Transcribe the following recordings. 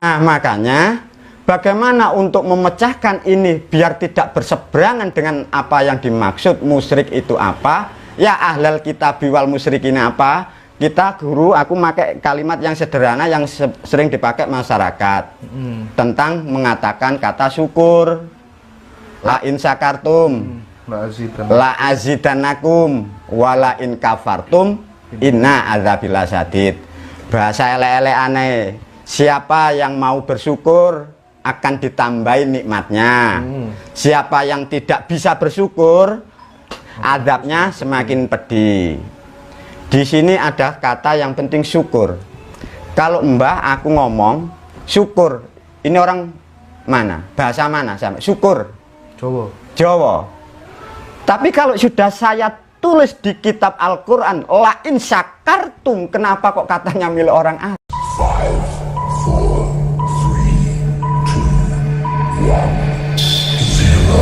Nah, makanya bagaimana untuk memecahkan ini biar tidak berseberangan dengan apa yang dimaksud musyrik itu apa? Ya ahlal kitabi wal musyrikin apa? Kita guru, aku pakai kalimat yang sederhana yang sering dipakai masyarakat tentang mengatakan kata syukur. La in syakartum la azidanakum wala in kafartum inna azabila sadid. Bahasa ele-ele aneh. Siapa yang mau bersyukur akan ditambahi nikmatnya. Siapa yang tidak bisa bersyukur, azabnya semakin pedih. Di sini ada kata yang penting syukur. Kalau mbah aku ngomong syukur, ini orang mana? Bahasa mana? Syukur. Jawa. Jawa. Tapi kalau sudah saya tulis di kitab Al-Quran, la in syakartum, kenapa kok katanya milik orang Arab? 5, 4, 3, 2, 1, 0.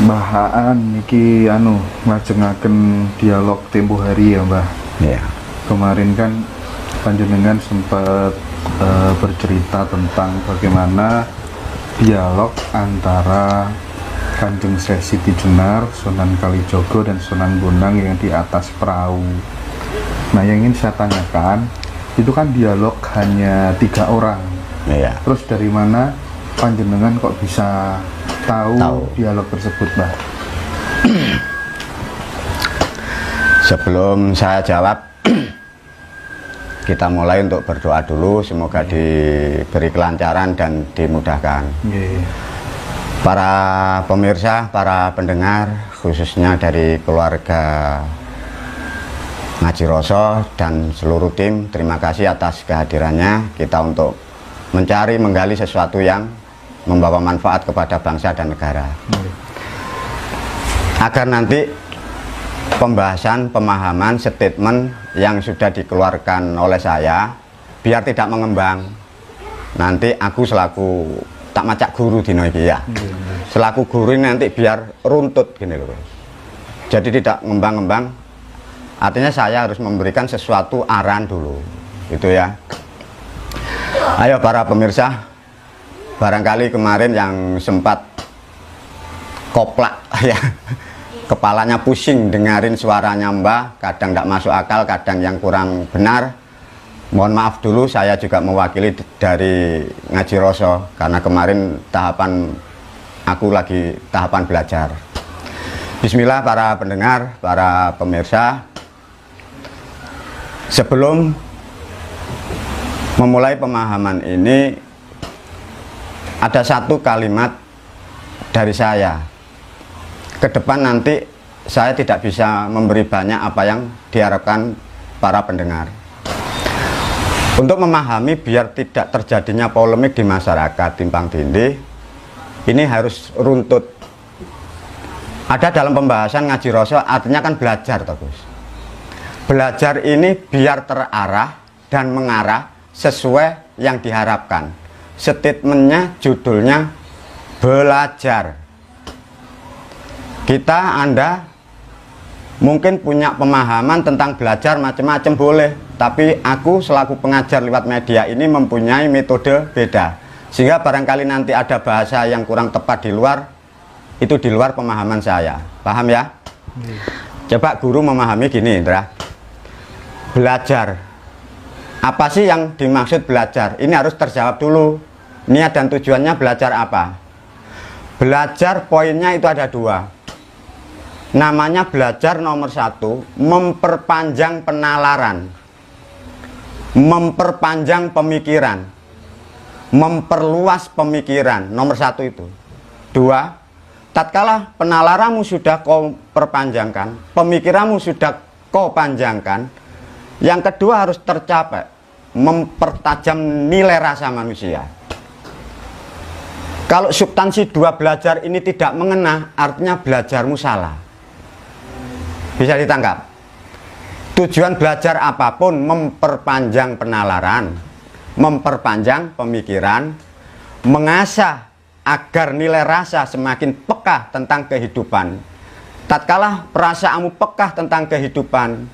Mbah Aan niki ngajengaken dialog tempo hari ya Mbah. Iya. Kemarin kan panjenengan sempat bercerita tentang bagaimana dialog antara Kanjeng Syekh Siti Jenar, Sunan Kalijogo dan Sunan Bonang yang di atas perahu. Nah, yang ingin saya tanyakan itu kan dialog hanya 3 orang. Iya. Terus dari mana panjenengan kok bisa tahu dialog tersebut, Mbah? Sebelum saya jawab, kita mulai untuk berdoa dulu, semoga diberi kelancaran dan dimudahkan. Para pemirsa, para pendengar, khususnya dari keluarga Ngaji Roso dan seluruh tim, terima kasih atas kehadirannya kita untuk mencari, menggali sesuatu yang membawa manfaat kepada bangsa dan negara, agar nanti pembahasan, pemahaman, statement yang sudah dikeluarkan oleh saya biar tidak mengembang. Nanti aku selaku tak macak guru di iki ya, selaku guru nanti biar runtut gini loh, jadi tidak ngembang-ngembang. Artinya saya harus memberikan sesuatu arahan dulu, gitu ya. Ayo para pemirsa, barangkali kemarin yang sempat koplak ya, kepalanya pusing dengerin suaranya Mbah, kadang tidak masuk akal, kadang yang kurang benar, mohon maaf dulu. Saya juga mewakili dari Ngaji Roso karena kemarin aku lagi tahapan belajar. Bismillah para pendengar, para pemirsa, sebelum memulai pemahaman ini ada satu kalimat dari saya. Ke depan nanti saya tidak bisa memberi banyak apa yang diharapkan para pendengar. Untuk memahami biar tidak terjadinya polemik di masyarakat timpang tindih, ini harus runtut. Ada dalam pembahasan Ngaji Roso, artinya kan belajar terus. Belajar ini biar terarah dan mengarah sesuai yang diharapkan. Statementnya, judulnya belajar. Anda mungkin punya pemahaman tentang belajar macam-macam boleh, tapi aku selaku pengajar lewat media ini mempunyai metode beda, sehingga barangkali nanti ada bahasa yang kurang tepat di luar, itu di luar pemahaman saya. Paham ya? Coba guru memahami gini, Indra. Belajar, apa sih yang dimaksud belajar? Ini harus terjawab dulu. Niat dan tujuannya belajar apa? Belajar poinnya itu ada 2. Namanya belajar nomor 1, memperpanjang penalaran, memperpanjang pemikiran, memperluas pemikiran. Nomor 1 itu. 2, tatkala penalaranmu sudah kau perpanjangkan, pemikiranmu sudah kau panjangkan, yang kedua harus tercapai, mempertajam nilai rasa manusia. Kalau substansi 2 belajar ini tidak mengena, artinya belajarmu salah. Bisa ditangkap? Tujuan belajar apapun memperpanjang penalaran, memperpanjang pemikiran, mengasah agar nilai rasa semakin peka tentang kehidupan. Tatkala perasaanmu peka tentang kehidupan,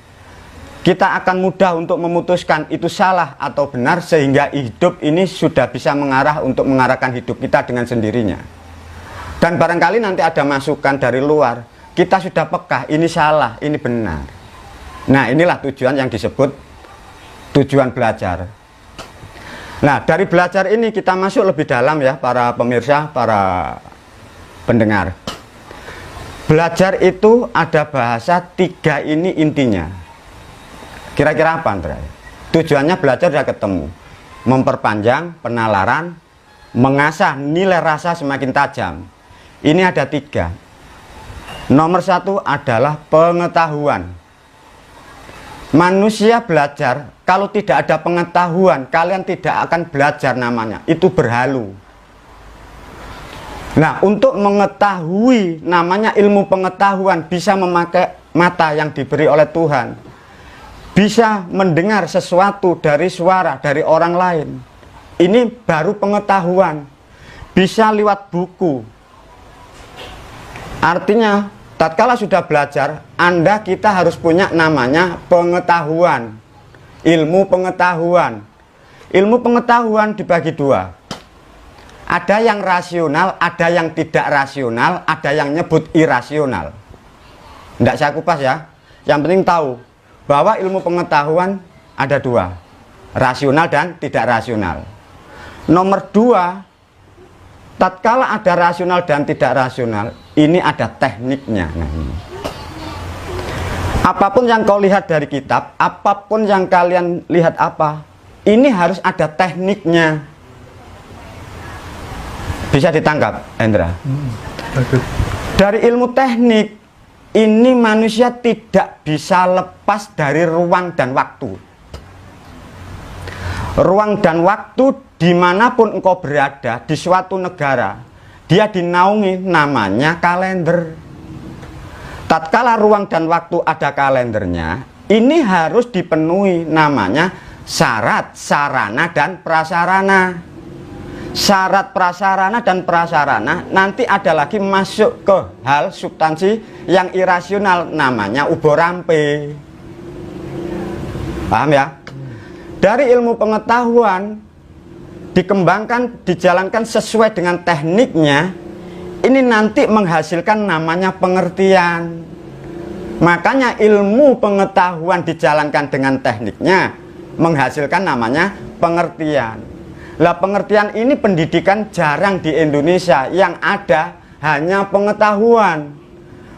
kita akan mudah untuk memutuskan itu salah atau benar, sehingga hidup ini sudah bisa mengarah untuk mengarahkan hidup kita dengan sendirinya. Dan barangkali nanti ada masukan dari luar, kita sudah peka, ini salah, ini benar. Nah, inilah tujuan yang disebut tujuan belajar. Nah, dari belajar ini kita masuk lebih dalam ya, para pemirsa, para pendengar. Belajar itu ada bahasa 3 ini intinya. Kira-kira apa, Andra? Tujuannya belajar sudah ketemu. Memperpanjang penalaran, mengasah nilai rasa semakin tajam. Ini ada 3. Nomor 1 adalah pengetahuan. Manusia belajar, kalau tidak ada pengetahuan, kalian tidak akan belajar namanya. Itu berhalu. Nah, untuk mengetahui namanya ilmu pengetahuan, bisa memakai mata yang diberi oleh Tuhan. Bisa mendengar sesuatu dari suara dari orang lain. Ini baru pengetahuan. Bisa lewat buku. Artinya, tatkala sudah belajar, kita harus punya namanya pengetahuan. Ilmu pengetahuan. Ilmu pengetahuan dibagi 2. Ada yang rasional, ada yang tidak rasional, ada yang nyebut irasional. Tidak saya kupas ya. Yang penting tahu bahwa ilmu pengetahuan ada 2. Rasional dan tidak rasional. Nomor 2, tatkala ada rasional dan tidak rasional, ini ada tekniknya. Nah, ini. Apapun yang kau lihat dari kitab, apapun yang kalian lihat ini harus ada tekniknya. Bisa ditangkap, Hendra? Dari ilmu teknik, ini manusia tidak bisa lepas dari ruang dan waktu. Ruang dan waktu dimanapun engkau berada, di suatu negara, dia dinaungi namanya kalender. Tatkala ruang dan waktu ada kalendernya, ini harus dipenuhi namanya syarat, sarana, dan prasarana. Syarat, prasarana, dan prasarana nanti ada lagi masuk ke hal substansi yang irasional, namanya uborampe. Paham ya? Dari ilmu pengetahuan dikembangkan, dijalankan sesuai dengan tekniknya, ini nanti menghasilkan namanya pengertian. Makanya ilmu pengetahuan dijalankan dengan tekniknya menghasilkan namanya pengertian. Lah, pengertian ini pendidikan jarang di Indonesia, yang ada hanya pengetahuan.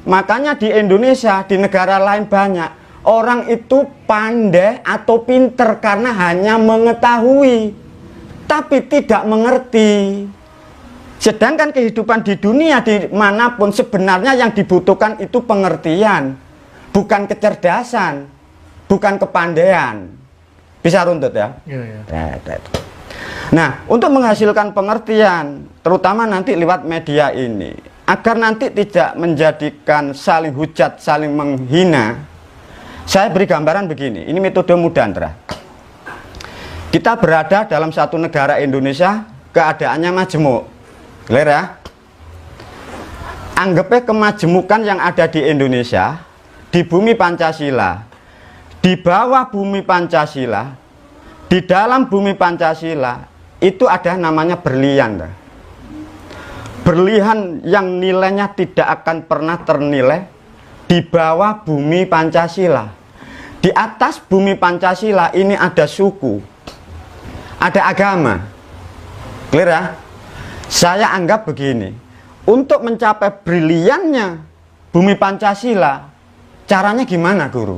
Makanya di Indonesia, di negara lain banyak orang itu pandai atau pinter karena hanya mengetahui tapi tidak mengerti. Sedangkan kehidupan di dunia dimanapun sebenarnya yang dibutuhkan itu pengertian, bukan kecerdasan, bukan kepandaian. Bisa runtut ya? Iya. Nah, untuk menghasilkan pengertian, terutama nanti lewat media ini, agar nanti tidak menjadikan saling hujat, saling menghina, saya beri gambaran begini. Ini metode mudah, Andra. Kita berada dalam satu negara Indonesia, keadaannya majemuk. Clear ya? Anggapnya kemajemukan yang ada di Indonesia, di bumi Pancasila, di bawah bumi Pancasila, di dalam bumi Pancasila, itu ada namanya berlian. Berlian yang nilainya tidak akan pernah ternilai di bawah bumi Pancasila. Di atas bumi Pancasila ini ada suku, ada agama. Clear ya? Saya anggap begini, untuk mencapai briliannya bumi Pancasila, caranya gimana, Guru?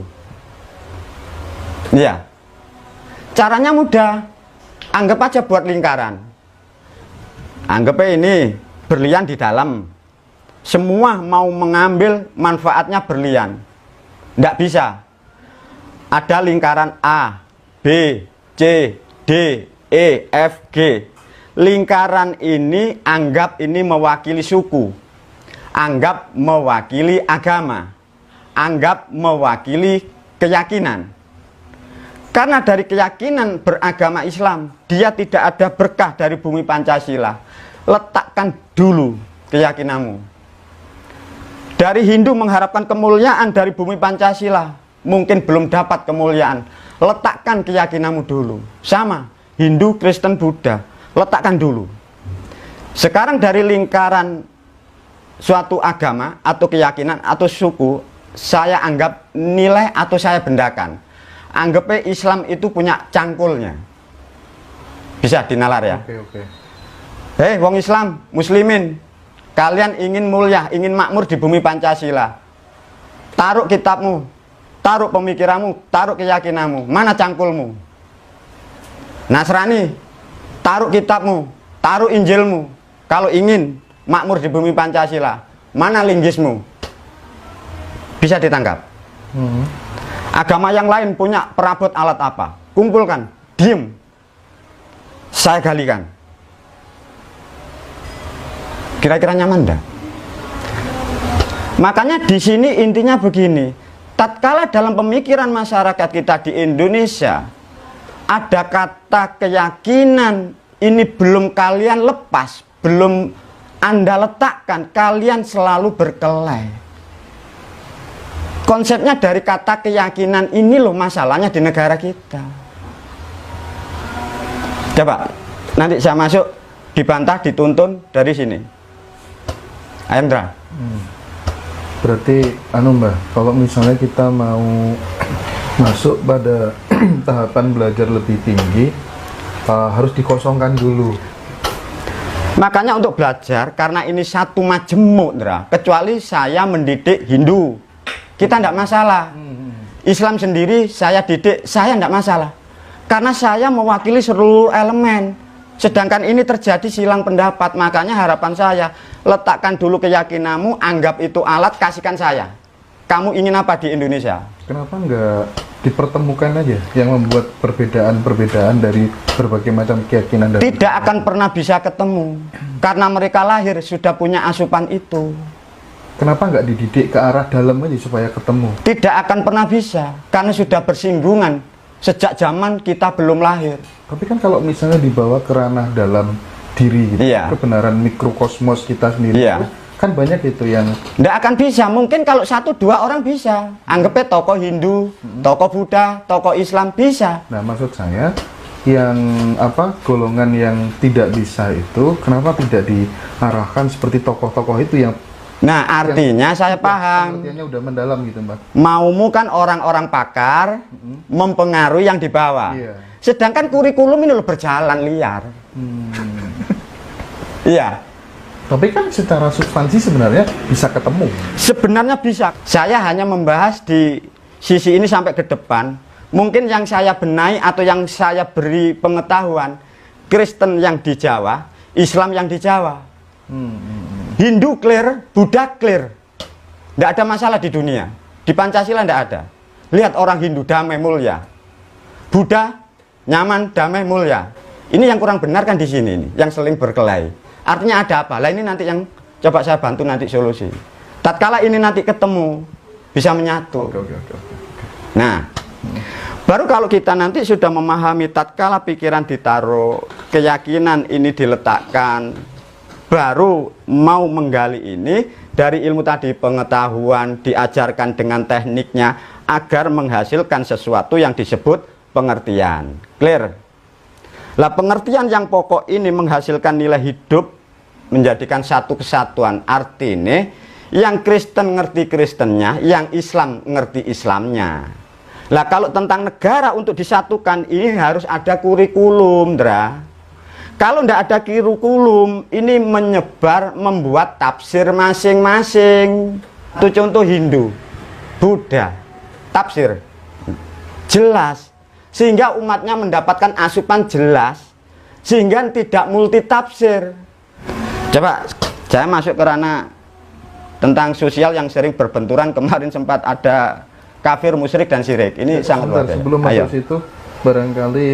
Ya, caranya mudah. Anggap aja buat lingkaran. Anggapnya ini berlian di dalam. Semua mau mengambil manfaatnya berlian. Tidak bisa. Ada lingkaran A, B, C, D, E, F, G. Lingkaran ini anggap ini mewakili suku. Anggap mewakili agama. Anggap mewakili keyakinan. Karena dari keyakinan beragama Islam, dia tidak ada berkah dari bumi Pancasila. Letakkan dulu keyakinanmu. Dari Hindu mengharapkan kemuliaan dari bumi Pancasila, mungkin belum dapat kemuliaan. Letakkan keyakinanmu dulu. Sama, Hindu, Kristen, Buddha. Letakkan dulu. Sekarang dari lingkaran suatu agama atau keyakinan atau suku, saya anggap nilai atau saya bendakan. Anggapnya Islam itu punya cangkulnya. Bisa dinalar ya. Oke. Hei wong Islam, muslimin, kalian ingin mulia, ingin makmur di bumi Pancasila. Taruh kitabmu, taruh pemikiranmu, taruh keyakinanmu. Mana cangkulmu? Nasrani, taruh kitabmu, taruh Injilmu. Kalau ingin makmur di bumi Pancasila, mana linggismu? Bisa ditangkap. Agama yang lain punya perabot alat apa? Kumpulkan, diem. Saya galikan. Kira-kira nyaman enggak? Makanya di sini intinya begini. Tatkala dalam pemikiran masyarakat kita di Indonesia ada kata keyakinan, ini belum kalian lepas, belum Anda letakkan, kalian selalu berkelahi. Konsepnya dari kata keyakinan ini loh masalahnya di negara kita. Coba nanti saya masuk, dibantah, dituntun dari sini. Ayandra. Berarti Mbah, kalau misalnya kita mau masuk pada tahapan belajar lebih tinggi, harus dikosongkan dulu. Makanya untuk belajar, karena ini satu majemuk, kecuali saya mendidik Hindu, kita tidak masalah. Islam sendiri saya didik, saya tidak masalah. Karena saya mewakili seluruh elemen. Sedangkan ini terjadi silang pendapat. Makanya harapan saya, letakkan dulu keyakinanmu, anggap itu alat, kasihkan saya. Kamu ingin apa di Indonesia? Kenapa nggak dipertemukan aja yang membuat perbedaan-perbedaan dari berbagai macam keyakinan? Tidak akan pernah bisa ketemu. Karena mereka lahir sudah punya asupan itu. Kenapa nggak dididik ke arah dalam aja supaya ketemu? Tidak akan pernah bisa, karena sudah bersinggungan sejak zaman kita belum lahir. Tapi kan kalau misalnya dibawa ke ranah dalam diri gitu, kebenaran mikrokosmos kita sendiri, kan banyak itu yang tidak akan bisa. Mungkin kalau 1-2 orang bisa, anggapnya tokoh Hindu, tokoh Buddha, tokoh Islam bisa. Nah maksud saya, yang golongan yang tidak bisa itu, kenapa tidak diarahkan seperti tokoh-tokoh itu yang Nah, artinya saya paham. Artinya udah mendalam gitu, Mbak. Maumu kan orang-orang pakar mempengaruhi yang di bawah. Sedangkan kurikulum ini loh berjalan liar. Iya. Tapi kan secara substansi sebenarnya bisa ketemu. Sebenarnya bisa. Saya hanya membahas di sisi ini sampai ke depan. Mungkin yang saya benahi atau yang saya beri pengetahuan, Kristen yang di Jawa, Islam yang di Jawa. Hindu clear, Buddha clear. Tidak ada masalah di dunia. Di Pancasila tidak ada. Lihat orang Hindu damai mulia, Buddha nyaman damai mulia. Ini yang kurang benar kan di sini nih, yang seling berkelahi. Artinya ada apa? Lah ini nanti yang coba saya bantu nanti solusi. Tatkala ini nanti ketemu bisa menyatu. Oke. Nah, baru kalau kita nanti sudah memahami tatkala pikiran ditaruh, keyakinan ini diletakkan, baru mau menggali ini dari ilmu tadi, pengetahuan diajarkan dengan tekniknya agar menghasilkan sesuatu yang disebut pengertian. Clear? Lah pengertian yang pokok ini menghasilkan nilai hidup, menjadikan satu kesatuan. Artinya yang Kristen ngerti Kristennya, yang Islam ngerti Islamnya. Lah kalau tentang negara untuk disatukan ini harus ada kurikulum, Kalau tidak ada kurikulum, ini menyebar, membuat tafsir masing-masing. Itu contoh Hindu, Buddha, tafsir jelas, sehingga umatnya mendapatkan asupan jelas, sehingga tidak multi tafsir. Coba saya masuk ke ranah tentang sosial yang sering berbenturan. Kemarin sempat ada kafir, musyrik, dan syirik. Ini sangat luar biasa. Sebelum masuk situ, barangkali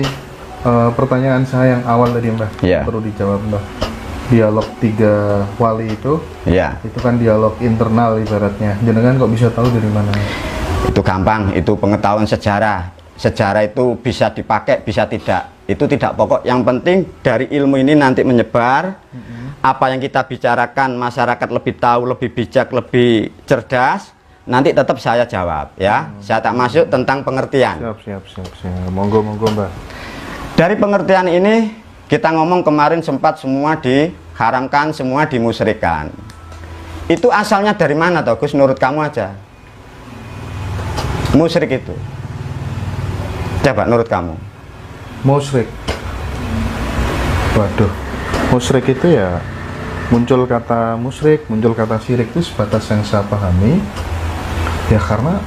pertanyaan saya yang awal tadi, Mbak, perlu dijawab, Mbak. Dialog 3 wali itu, itu kan dialog internal ibaratnya. Jenengan kok bisa tahu dari mana? Itu gampang, itu pengetahuan sejarah. sejarah itu bisa dipakai, bisa tidak. Itu tidak pokok. Yang penting dari ilmu ini nanti menyebar. Apa yang kita bicarakan masyarakat lebih tahu, lebih bijak, lebih cerdas. Nanti tetap saya jawab ya. Saya tak masuk tentang pengertian. Siap. Monggo Mbah. Dari pengertian ini kita ngomong kemarin sempat semua diharamkan, semua dimusyrikan. Itu asalnya dari mana toh Gus? Menurut kamu aja. Musyrik itu. Coba menurut kamu. Musyrik. Waduh. Musyrik itu ya muncul kata musyrik, muncul kata syirik itu sebatas yang saya pahami. Ya karena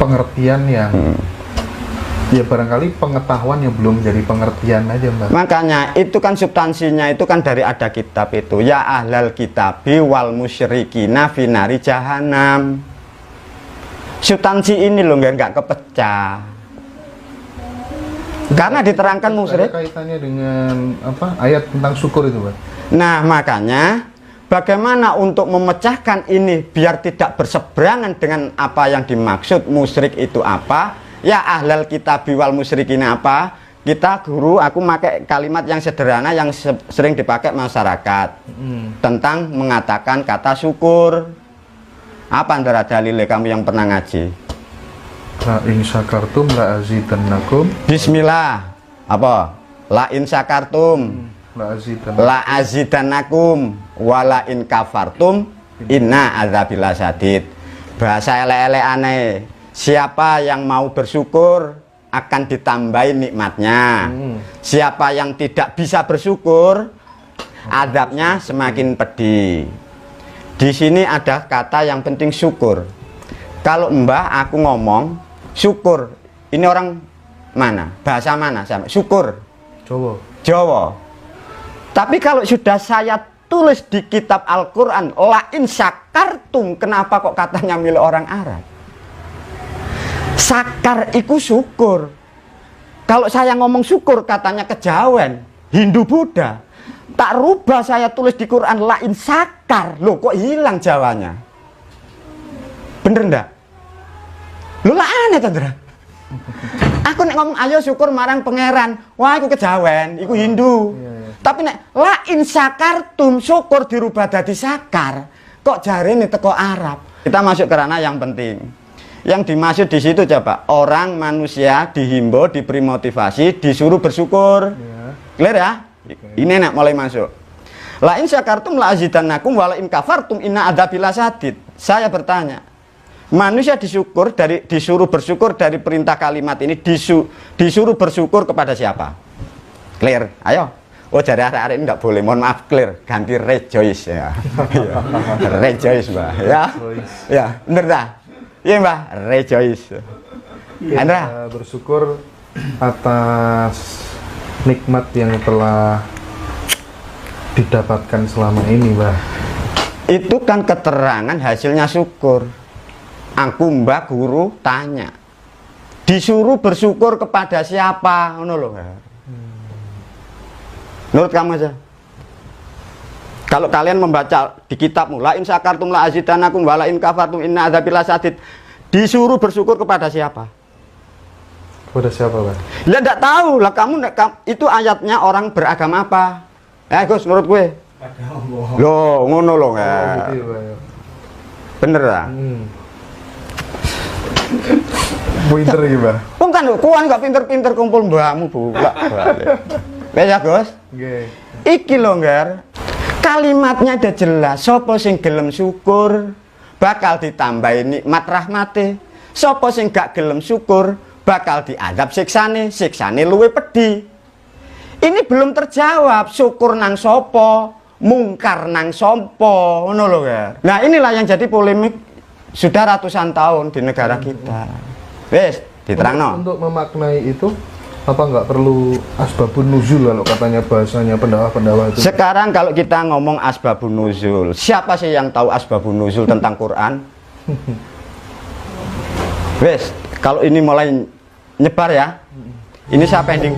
pengertian yang ya barangkali pengetahuan yang belum jadi pengertian aja Mbak. Makanya itu kan substansinya itu kan dari ada kitab itu ya ahlal kitabi wal musyrikina finari jahanam. Substansi ini loh nggak kepecah. Karena diterangkan musyrik. Ada kaitannya dengan apa? Ayat tentang syukur itu, Pak. Nah, makanya bagaimana untuk memecahkan ini biar tidak berseberangan dengan apa yang dimaksud musyrik itu apa? Ya ahlal kitabi wal musyrikina apa? Kita guru aku pakai kalimat yang sederhana yang sering dipakai masyarakat tentang mengatakan kata syukur. Apa antara dalilnya kamu yang pernah ngaji? La in syakartum la azidannakum. Bismillah. Apa? La in syakartum la azidannakum wala in kafartum inna adzabil sadid. Bahasa elek-elek aneh. Siapa yang mau bersyukur akan ditambahin nikmatnya. Siapa yang tidak bisa bersyukur, azabnya semakin pedih. Di sini ada kata yang penting syukur. Kalau Mbah aku ngomong syukur, ini orang mana? Bahasa mana? Sama syukur. Jawa. Tapi kalau sudah saya tulis di kitab Al-Quran, la in syakartum, kenapa kok katanya milik orang Arab? Sakar iku syukur. Kalau saya ngomong syukur katanya kejawen, Hindu Buddha. Tak rubah saya tulis di Quran la in sakar. Loh kok hilang Jawanya? Bener ndak? Lu lah aneh Chandra. Aku nek ngomong ayo syukur marang pangeran, wah iku kejawen, iku Hindu. Tapi nek la in syakartum syukur dirubah dadi sakar, kok jarene teko Arab. Kita masuk ke ranah yang penting. Yang dimaksud di situ coba orang manusia dihimbau, diberi motivasi, disuruh bersyukur. Clear ya? Ini nek mulai masuk. La in syakartum la azidannakum wa la in kafartum inna adzabil sadid. Saya bertanya, manusia disuruh bersyukur dari perintah kalimat ini, disuruh bersyukur kepada siapa? Clear? Ayo. Oh jadi arek-arek ini enggak boleh, mohon maaf, clear, ganti rejoice ya. Rejoice Mbak ya. Ya, bener dah. Iya Mbak, rejoice. Andra bersyukur atas nikmat yang telah didapatkan selama ini, Mbak. Itu kan keterangan hasilnya syukur. Aku Mbak guru tanya, disuruh bersyukur kepada siapa? Ngono lho. Menurut kamu aja. Kalau kalian membaca di kitabmu, la in syakartum la azidannakum wa la in kafartum inna adzabil sadid, disuruh bersyukur kepada siapa? Kepada siapa, Pak? Lah enggak tahu lah kamu itu ayatnya orang beragama apa? Gus, menurut gue. Loh, ngono loh ya. Bener lah. Pinter ya, Mbak. Bukan lho, kuan gak pinter-pinter kumpul mbahmu bolak-balik. Wes ya, Gus? Nggih. Iki lho, Nggar. Kalimatnya udah jelas, sapa sing gelem syukur bakal ditambahi nikmat rahmate. Sapa sing gak gelem syukur bakal diadab siksane luwe pedih. Ini belum terjawab, syukur nang sapa, mungkar nang sapa, ngono lho, Nggar. Nah, inilah yang jadi polemik sudah ratusan tahun di negara kita. Wes, diterangno. Untuk memaknai itu apa nggak perlu asbabun nuzul kalau katanya bahasanya pendakwah-pendakwah itu? Sekarang kalau kita ngomong asbabun nuzul, siapa sih yang tahu asbabun nuzul tentang Quran? Wes, kalau ini mulai nyebar ya. Ini siapa yang